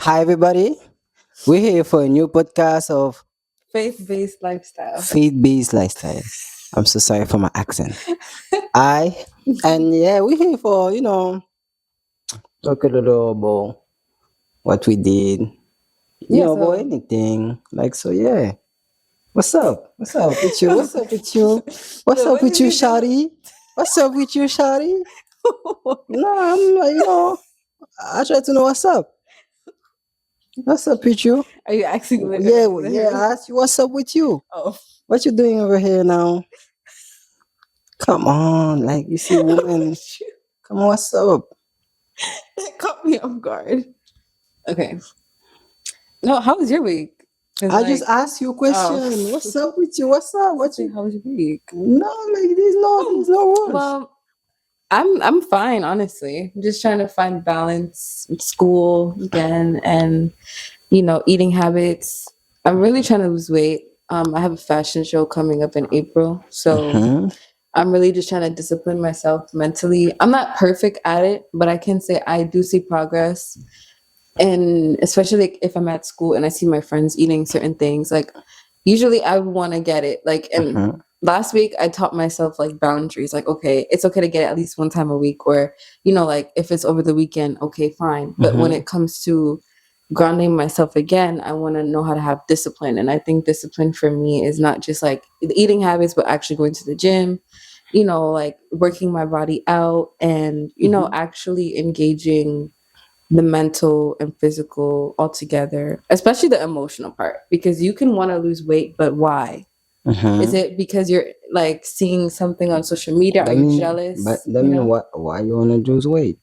Hi, everybody. We're here for a new podcast of Faith-based lifestyle. faith based lifestyle. I'm so sorry for my accent. I, and yeah, we're here for, talk a little about what we did, Yeah, about so anything. Like, so yeah. What's up? What's up with you? What's up with you? What's so up when with did you, we do Shadi? What's up with you, Shadi? No, I'm like, I try to know what's up. What's up with you? Are you asking Yeah, yeah, literally? I asked you, what's up with you? Oh, What you doing over here now? Come on, like you see, woman. shoot. Come on, what's up? That caught me off guard. Okay. No, how was your week? Because I just like, asked you a oh, question. What's up with you? What's up? What say, you? how was your week? No, like there's no rush. Well, I'm fine, honestly. I'm just trying to find balance with school again and eating habits. I'm really trying to lose weight. I have a fashion show coming up in April, so Mm-hmm. I'm really just trying to discipline myself mentally. I'm not perfect at it, but I can say I do see progress. And especially like if I'm at school and I see my friends eating certain things, like usually I want to get it. Like, and Mm-hmm. last week I taught myself like boundaries. Like, okay, it's okay to get it at least one time a week, or like if it's over the weekend, okay, fine. But when Mm-hmm. it comes to grounding myself again, I want to know how to have discipline. And I think discipline for me is not just like the eating habits, but actually going to the gym, like working my body out and, Mm-hmm. actually engaging the mental and physical all together, especially the emotional part, because you can want to lose weight, but why? Is Mm-hmm. it because you're like seeing something on social media? Are That you mean, but jealous? that mean what? Why you wanna lose weight?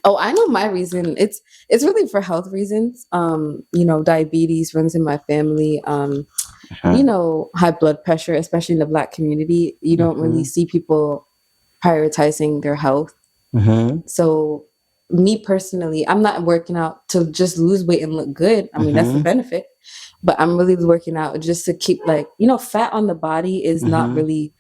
Oh, I know my reason. It's really for health reasons. Diabetes runs in my family. Uh-huh. High blood pressure, especially in the Black community. You don't really Mm-hmm. see people prioritizing their health. Mm-hmm. So, me personally, I'm not working out to just lose weight and look good. I mean, that's the Mm-hmm. benefit. But I'm really working out just to keep like, fat on the body is not Mm-hmm. really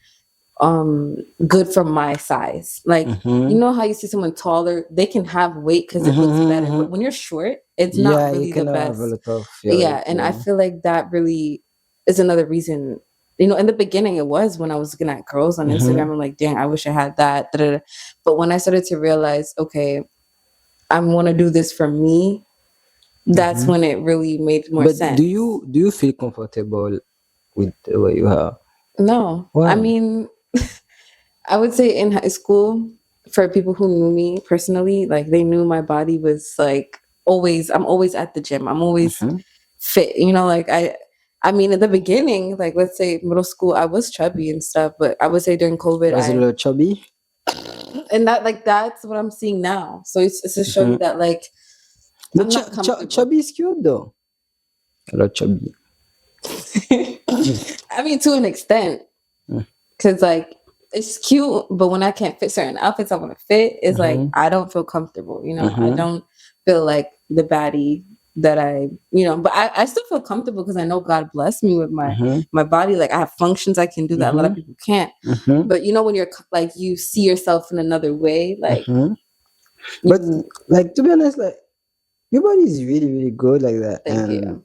good for my size. Like, you Mm-hmm. know how you see someone taller, they can have weight because it looks better. Mm-hmm. But when you're short, it's not Yeah, you really the can have a best. lot of Yeah. feelings. And I Yeah. feel like that really is another reason. In the beginning, it was when I was looking at girls on Mm-hmm. Instagram. I'm like, dang, I wish I had that. Da, da, da. But when I started to realize, okay, I want to do this for me, that's Mm-hmm. when it really made more But do sense. you feel comfortable with the way you are? No, I Why? mean, I would say in high school, for people who knew me personally, like they knew my body was like I'm always at the gym. I'm always Mm-hmm. fit. Like I mean, in the beginning, like let's say middle school, I was chubby and stuff, but I would say during COVID, Was a little chubby. and that's what I'm seeing now. So it's to show you Mm-hmm. that like But I'm not comfortable. chubby is cute though. A lot chubby. I mean, to an extent, because like it's cute, but when I can't fit certain outfits I want to fit, it's like Mm-hmm. I don't feel comfortable. I Mm-hmm. don't feel like the baddie that but I still feel comfortable because I know God blessed me with my Mm-hmm. my body. Like I have functions I can do that a lot of Mm-hmm. people can't. Mm-hmm. But when you're like you see yourself in another way, like Mm-hmm. But you like to be honest, like your body is really really good like that, thank and you.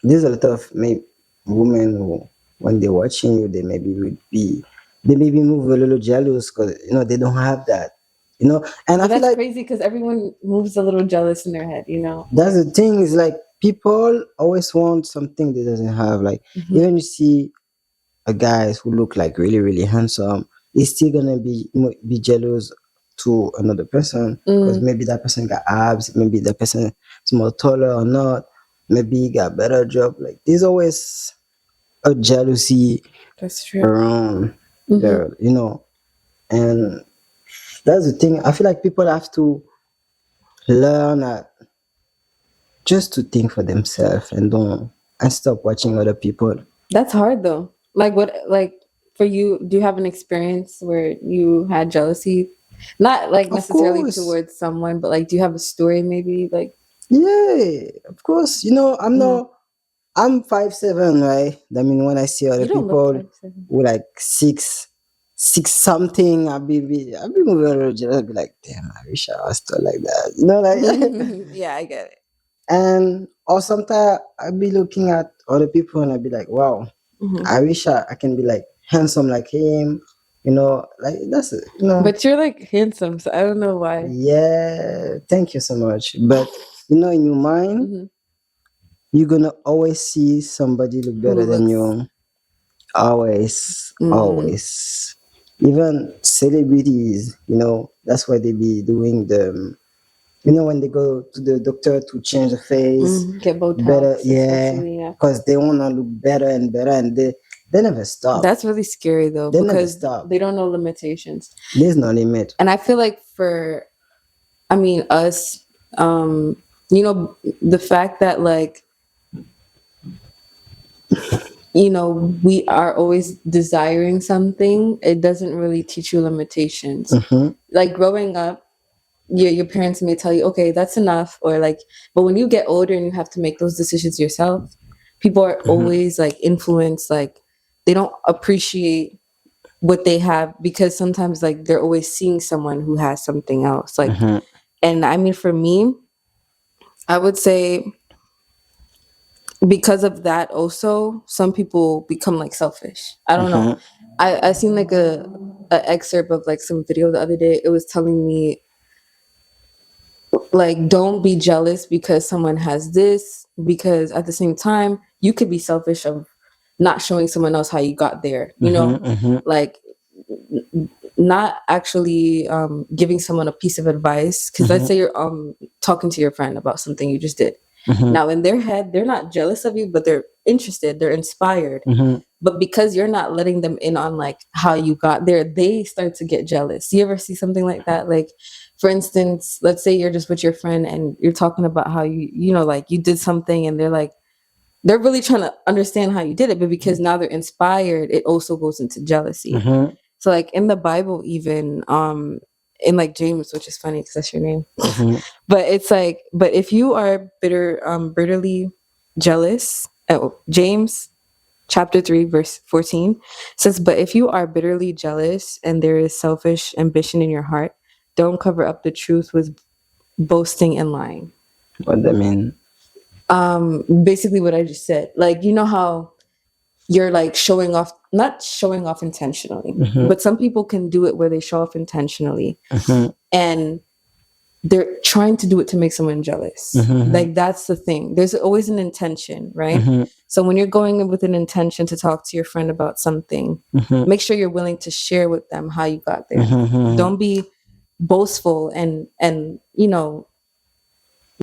there's a lot of maybe women who, when they're watching you, they maybe move a little jealous because they don't have that, And I But feel that's like crazy because everyone moves a little jealous in their head. that's the thing is like people always want something they doesn't have. Like Mhm. even you see a guys who look like really really handsome, he's still gonna be jealous to another person because Mm, maybe that person got abs, maybe that person is more taller or not, maybe he got better job. Like there's always a jealousy that's true. around Hmm. there, and that's the thing. I feel like people have to learn that just to think for themselves and don't and stop watching other people. That's hard though. Like what like for you, do you have an experience where you had jealousy? Not like Of necessarily course, towards someone, but like do you have a story maybe like yeah, of course. mhm. I'm 5'7", right? I mean, when I see other You don't look people 5'7". who like six something, I'll be moving a little jealous. I'll be like, damn, I wish I was still like that. Like Yeah, I get it. And or sometimes I'll be looking at other people and I'll be like, wow, Hmm. I wish I can be like handsome like him. Like that's it. But you're like handsome, so I don't know why. Yeah, thank you so much. But in your mind, Hmm. you're gonna always see somebody look Who better than looks? you. Always, Mm, always. Even celebrities, that's why they be doing when they go to the doctor to change the face get better, Botox, yeah, especially. Yeah, because they wanna look better and better, and they never stop. that's really scary though They never because stop. they don't know limitations. There's no limit. And I feel like for, I mean, us, um, the fact that like we are always desiring something, it doesn't really teach you limitations. Mm-hmm, Like growing up, your parents may tell you, okay, that's enough, or like, but when you get older and you have to make those decisions yourself, people are mm-hmm, always like influenced, like they don't appreciate what they have because sometimes like they're always seeing someone who has something else. Like, mm-hmm, and I mean, for me, I would say because of that also some people become like selfish. I don't know. mm-hmm, I seen like a excerpt of like some video the other day. It was telling me like don't be jealous because someone has this, because at the same time you could be selfish of not showing someone else how you got there, mm-hmm, mm-hmm, like not actually giving someone a piece of advice, because let's mm-hmm, say you're talking to your friend about something you just did. mm-hmm, Now in their head they're not jealous of you, but they're interested, they're inspired. mm-hmm. But because you're not letting them in on like how you got there, they start to get jealous. You ever see something like that? Like for instance, let's say you're just with your friend and you're talking about how like you did something, and they're really trying to understand how you did it, but because now they're inspired, it also goes into jealousy. Mm-hmm. So like in the Bible, even in like James, which is funny because that's your name, Mm-hmm. but it's like, but if you are bitterly jealous, James chapter 3 verse 14 says, but if you are bitterly jealous and there is selfish ambition in your heart, don't cover up the truth with boasting and lying. What I mean? Basically what I just said, like how you're like showing off, not showing off intentionally, Mm-hmm. but some people can do it where they show off intentionally, Mm-hmm. and they're trying to do it to make someone jealous. Mm-hmm. Like that's the thing. There's always an intention, right? Mm-hmm. So when you're going in with an intention to talk to your friend about something, Mm-hmm. make sure you're willing to share with them how you got there. Mm-hmm. Don't be boastful and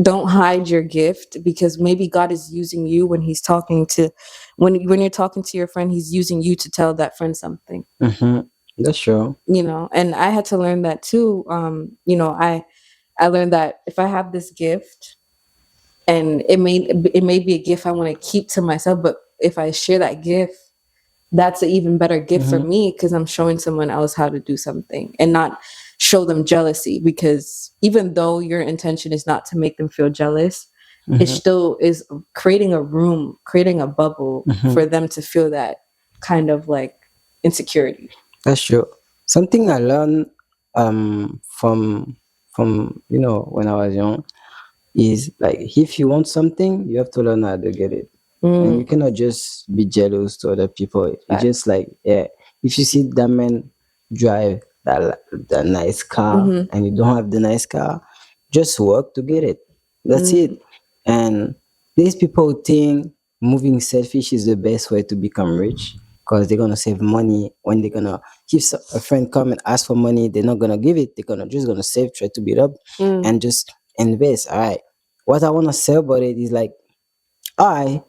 don't hide your gift, because maybe God is using you when he's talking to when you're talking to your friend, he's using you to tell that friend something. Mm-hmm. That's true. And I had to learn that too. I learned that if I have this gift, and it may be a gift I want to keep to myself, but if I share that gift, that's an even better gift for Mm-hmm. me, because I'm showing someone else how to do something and not show them jealousy. Because even though your intention is not to make them feel jealous, it Mm-hmm. still is creating a room, creating a bubble Mm-hmm. for them to feel that kind of like insecurity. That's true. Something I learned from when I was young is like if you want something, you have to learn how to get it. And you Mm, cannot just be jealous to other people. You just facts. like, yeah, if you see that man drive that nice car Mm-hmm. and you don't have the nice car, just work to get it. That's it. Mm, And these people think moving selfish is the best way to become rich because they're gonna save money when they're gonna if a friend come and ask for money, they're not gonna give it. They're gonna save, try to build up, mm, and just invest. All right. What I wanna say about it is like, all right,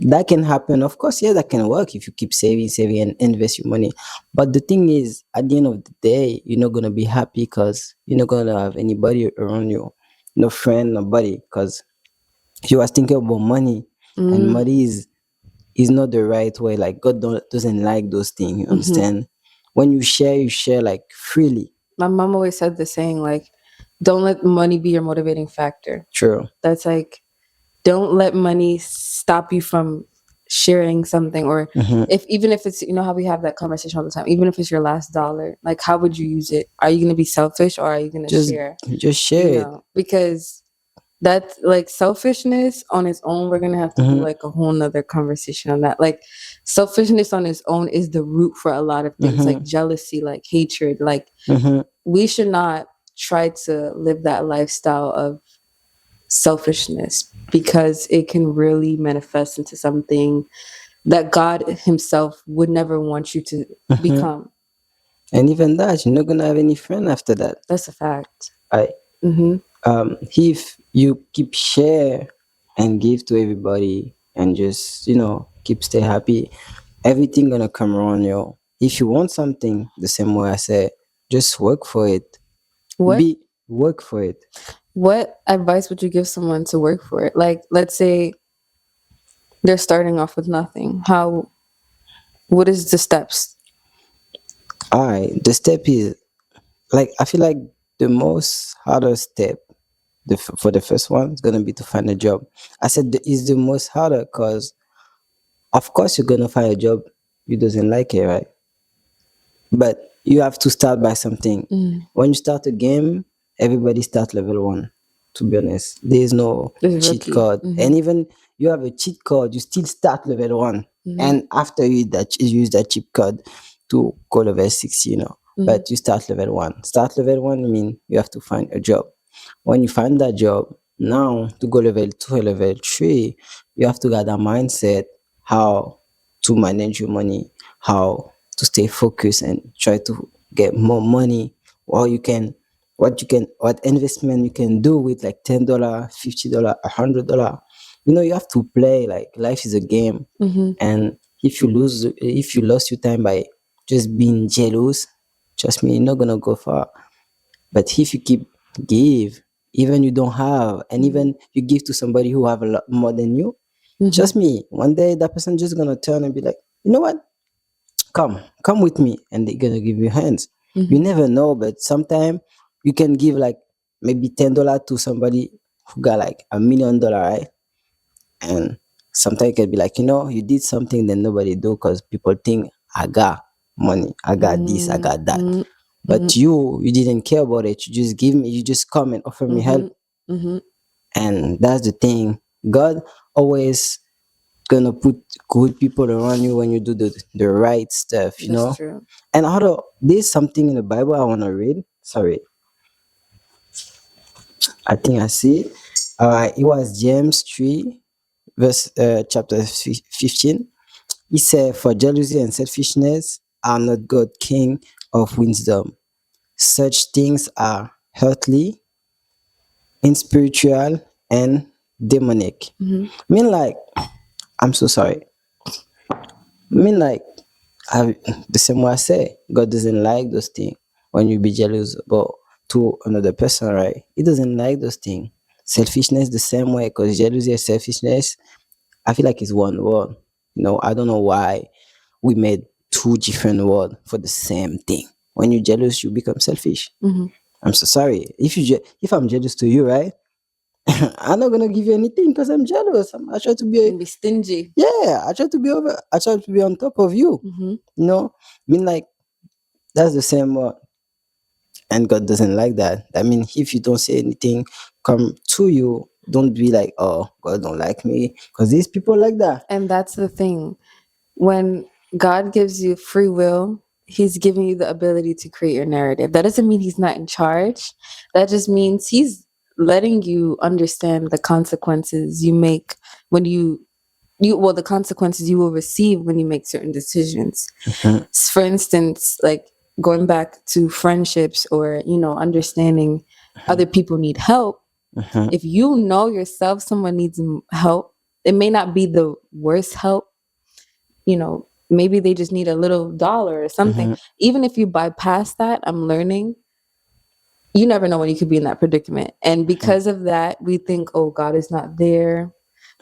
that can happen. Of course, yeah, that can work if you keep saving, and invest your money. But the thing is, at the end of the day, you're not gonna be happy because you're not gonna have anybody around you, no friend, nobody. Because you was thinking about money, and mm, money is not the right way. Like God doesn't like those things. You mm-hmm. understand? When you share like freely. My mom always said the saying, like, don't let money be your motivating factor. True. That's like, don't let money stop you from sharing something. Or Hmm. if even if it's, how we have that conversation all the time, even if it's your last dollar, like how would you use it? Are you going to be selfish, or are you going to Just share? just share it. Because That's like selfishness on its own. We're gonna have to do Mm-hmm. like a whole nother conversation on that. Like selfishness on its own is the root for a lot of things, Mm-hmm. like jealousy, like hatred. Like Mm-hmm. we should not try to live that lifestyle of selfishness because it can really manifest into something that God Himself would never want you to Mm-hmm. become. And even that, you're not gonna have any friend after that. That's a fact. I Mm-hmm. if you keep share and give to everybody and just keep stay happy, everything gonna come around you. If you want something, the same way I say, just work for it. What Be work for it. what advice would you give someone to work for it? Like, let's say they're starting off with nothing. What is the steps? Alright, the step is like I feel like the most harder step for the first one is gonna be to find a job. I said is the most harder because of course you're gonna find a job you doesn't like it, right? But you have to start by something. Mm, When you start a game, everybody start level one. To be honest, there is no this cheat rookie. code, Mm-hmm. and even you have a cheat code, you still start level one, Mm-hmm. and after you use that cheat code to go level 60, Mm-hmm. But you start level one. Start level one mean you have to find a job. When you find that job, now to go level two or level three, you have to get a mindset how to manage your money, how to stay focused and try to get more money, or what investment you can do with like $10, $50, $100. You have to play like life is a game. Mm-hmm. And if you lost your time by just being jealous, trust me, you're not gonna go far. But if you keep give, even you don't have, and even you give to somebody who have a lot more than you, Mm-hmm. trust me, one day that person just gonna turn and be like, you know what? Come with me, and they're gonna give you hands. You Mm-hmm. never know, but sometimes you can give like maybe $10 to somebody who got like $1 million, right? And sometimes it can be like, you did something that nobody do because people think I got money, I got this, I got that. Mm-hmm. But you didn't care about it. You just give me, you just come and offer me Mm-hmm. help. Mm-hmm. And that's the thing. God always gonna put good people around you when you do the right stuff. That's true. And although there's something in the Bible I wanna read. Sorry, I think I see it. It was James 3, verse chapter 15. He said, "For jealousy and selfishness are not God king of wisdom. Such things are earthly, unspiritual, and demonic." Mm-hmm. Mean like, I'm so sorry. Mean like, I, the same way I say, God doesn't like those things. When you be jealous about to another person, right? He doesn't like those things. Selfishness the same way, because jealousy and selfishness, I feel like it's one word. I don't know why we made two different words for the same thing. When you're jealous, you become selfish. Mm-hmm. I'm so sorry. If I'm jealous to you, right? I'm not gonna give you anything because I'm jealous. I try to be, Be stingy. yeah. I try to be on top of you. Mm-hmm. I mean, like that's the same word, and God doesn't like that. I mean, if you don't say anything, come to you. Don't be like, oh, God don't like me, because these people like that. And that's the thing. When God gives you free will, He's giving you the ability to create your narrative. That doesn't mean He's not in charge. That just means He's letting you understand the consequences you make when the consequences you will receive when you make certain decisions. Mhm, For instance, like going back to friendships or, understanding other people need help. mhm, If you know yourself someone needs help, it may not be the worst help, maybe they just need a little dollar or something. mhm, Even if you bypass that, I'm learning, you never know when you could be in that predicament. And because of that, we think, oh, God is not there.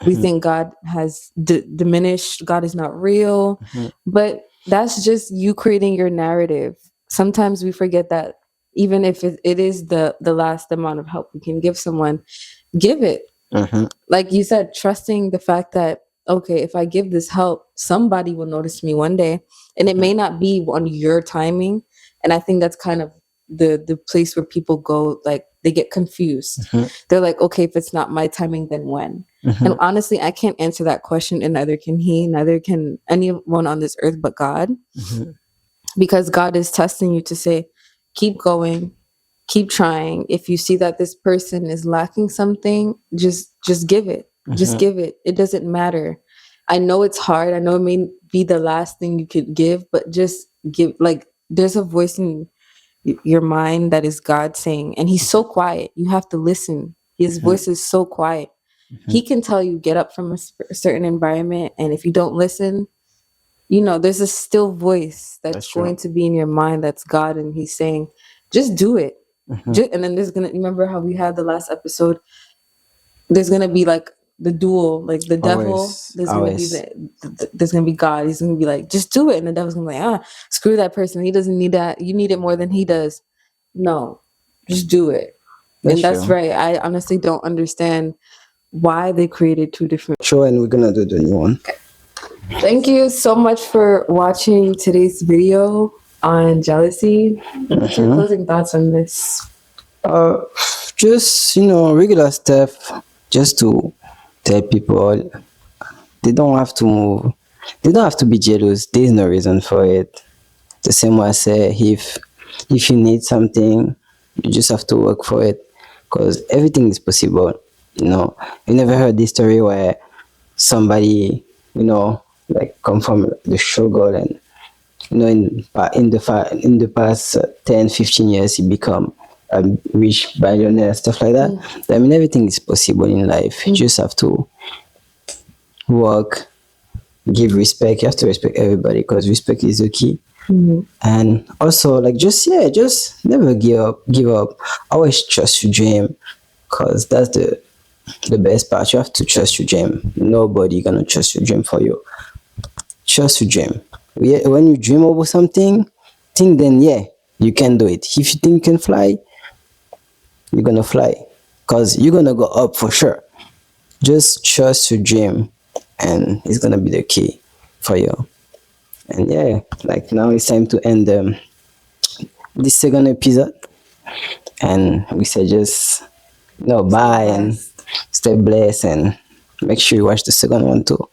We mhm, think God has diminished. God is not real. mhm, But that's just you creating your narrative. Sometimes we forget that even if it is the last amount of help we can give someone, give it. mhm, Like you said, trusting the fact that, okay, if I give this help, somebody will notice me one day. And it may not be on your timing. And I think that's kind of the place where people go like they get confused. Mm-hmm. They're like, okay, if it's not my timing, then when? And Mm-hmm. honestly, I can't answer that question, and neither can he, neither can anyone on this earth but God, Mm-hmm. because God is testing you to say, keep going, keep trying. If you see that this person is lacking something, just give it. Just Mm-hmm. give it. It doesn't matter. I know it's hard. I know it may be the last thing you could give, but just give. Like, there's a voice in your mind that is God saying, and he's so quiet. You have to listen. His Mm-hmm. voice is so quiet. Mm-hmm. He can tell you get up from a certain environment, and if you don't listen, there's a still voice That's that's true. going to be in your mind that's God, and he's saying, just do it. Mm-hmm. And then there's gonna, remember how we had the last episode, there's gonna be like the duel, like the devil, Always, there's gonna be always. there's gonna be God. He's gonna be like, just do it. And the devil's gonna be like, screw that person. He doesn't need that. You need it more than he does. No, just do it. That's And that's true. right. I honestly don't understand why they created two different. Sure, and we're gonna do the new one. Thank you so much for watching today's video on jealousy. What's your Mm-hmm. closing thoughts on this? Uh, just regular stuff, just to tell people they don't have to move. They don't have to be jealous. There's no reason for it. The same way I say, if you need something, you just have to work for it, because everything is possible. You never heard this story where somebody, like come from the struggle, and in the past 10, 15 years he become a rich billionaire, stuff like that. I mean, everything is possible in life. You just have to work, give respect. You have to respect everybody, because respect is the key. Mhm. And also, like, just never give up. Always trust your dream, because that's the best part. You have to trust your dream. Nobody gonna trust your dream for you. Trust your dream. When you dream over something, think, then yeah, you can do it. If you think you can fly, you're gonna fly, because you're gonna go up for sure. Just trust your dream, and it's gonna be the key for you. And yeah, like, now it's time to end this second episode, and we say just bye, and Blessed. stay blessed, and make sure you watch the second one too.